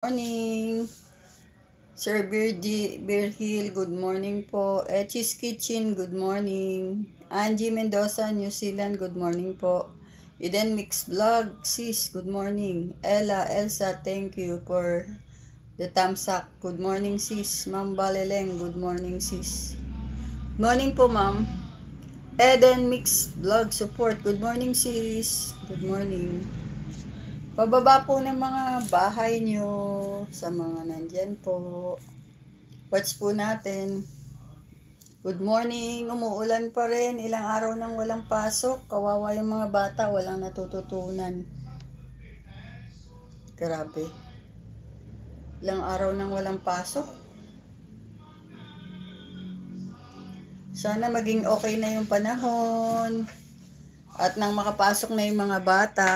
Morning, Sir Birhil, good morning po. Echis Kitchen, good morning. Angie Mendoza, New Zealand, good morning po. Eden Mix Vlog, sis, good morning. Elsa, thank you for the thumbs up. Good morning, sis. Ma'am Baleleng, good morning, sis. Morning po, ma'am. Eden Mix Vlog Support, good morning, sis. Good morning. Pababa po ng mga bahay nyo sa mga nandyan po. Watch po natin. Good morning. Umuulan pa rin. Ilang araw nang walang pasok. Kawawa yung mga bata. Walang natututunan. Grabe. Ilang araw nang walang pasok. Sana maging okay na yung panahon. At nang makapasok na yung mga bata.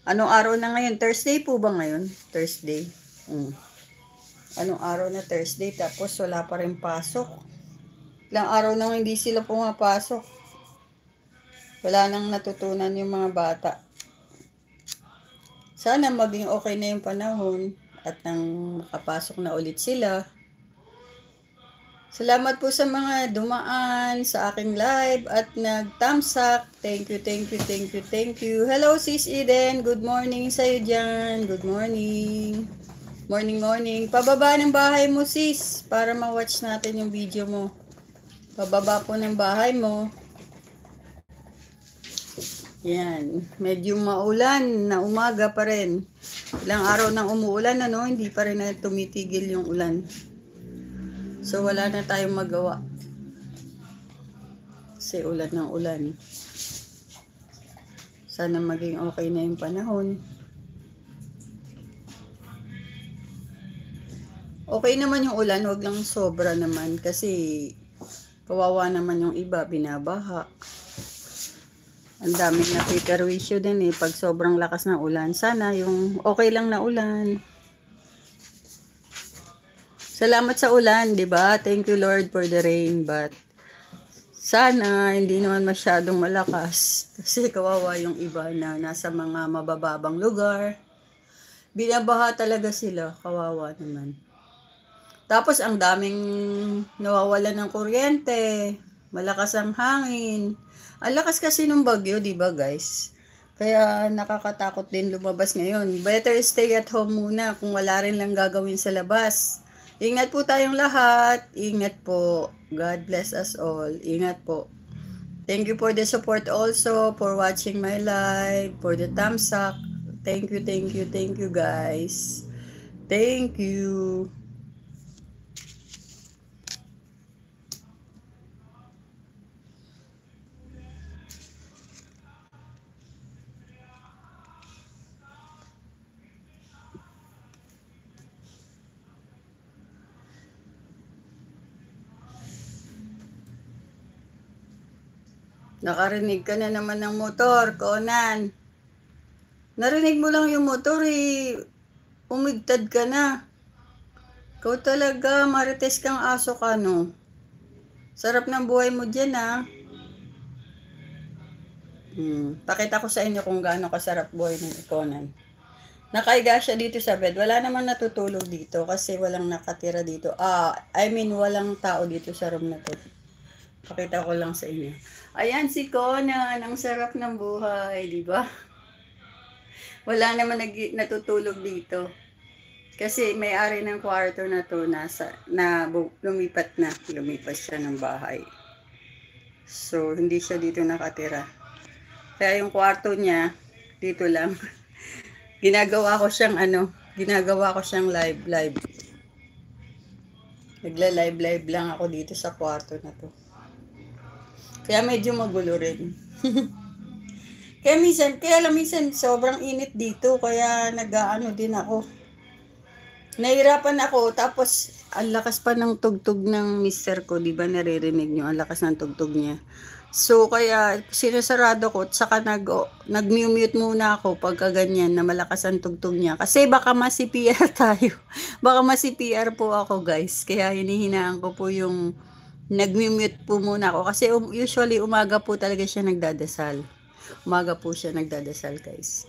Anong araw na ngayon? Thursday po ba ngayon? Thursday. Anong araw na Thursday? Tapos wala pa rin pasok. Ilang araw nang hindi sila pumapasok. Wala nang natutunan yung mga bata. Sana maging okay na yung panahon at nang makapasok na ulit sila. Salamat po sa mga dumaan sa aking live at nag-thumbs up. Thank you, thank you, thank you, thank you. Hello, Sis Eden. Good morning sa'yo dyan. Good morning. Morning, morning. Pababa ng bahay mo, sis, para ma-watch natin yung video mo. Pababa po ng bahay mo. Yan. Medyo maulan na umaga pa rin. Ilang araw nang umuulan, ano, hindi pa rin na tumitigil yung ulan. So, wala na tayong magawa. Kasi ulan ng ulan. Sana maging okay na yung panahon. Okay naman yung ulan, wag lang sobra naman. Kasi, kawawa naman yung iba, binabaha. Ang daming napiperwisyo din pag sobrang lakas ng ulan. Sana yung okay lang na ulan. Salamat sa ulan, 'di ba? Thank you Lord for the rain, but sana hindi naman masyadong malakas kasi kawawa yung iba na nasa mga mabababang lugar. Binabaha talaga sila, kawawa naman. Tapos ang daming nawawalan ng kuryente, malakas ang hangin. Ang lakas kasi ng bagyo, 'di ba, guys? Kaya nakakatakot din lumabas ngayon. Better stay at home muna kung wala rin lang gagawin sa labas. Ingat po tayong lahat. Ingat po. God bless us all. Ingat po. Thank you for the support also, for watching my live, for the thumbs up. Thank you, thank you, thank you guys. Thank you. Nakarinig ka na naman ng motor, Conan. Narinig mo lang yung motor umigtad ka na. Ikaw talaga, marites kang aso ka, no? Sarap ng buhay mo dyan, Pakita ko sa inyo kung gaano kasarap buhay ng Conan. Nakaiga siya dito sa bed. Wala namang natutulog dito kasi walang nakatira dito. Walang tao dito sa room na to. Pakita ko lang sa inyo. Ayan si Conan, ang sarap ng buhay, di ba? Wala naman natutulog dito. Kasi may-ari ng kwarto na to lumipat siya ng bahay. So hindi siya dito nakatira. Kaya yung kwarto niya dito lang. ginagawa ko siyang live. Nagla-live lang ako dito sa kwarto na to. Kaya medyo magulo rin. Kaya minsan sobrang init dito, kaya nag-aano din ako. Nahirapan ako, tapos ang lakas pa ng tugtog ng mister ko, di ba naririnig nyo, ang lakas ng tugtog niya. So, kaya sinasarado ko, at saka nag-mute muna ako pagka ganyan na malakas ang tugtog niya. Kasi baka ma-CPR tayo. Baka ma-CPR po ako, guys. Kaya hinihinaan ko po yung nag-mute po muna ako. Kasi usually umaga po talaga siya nagdadasal. Umaga po siya nagdadasal, guys.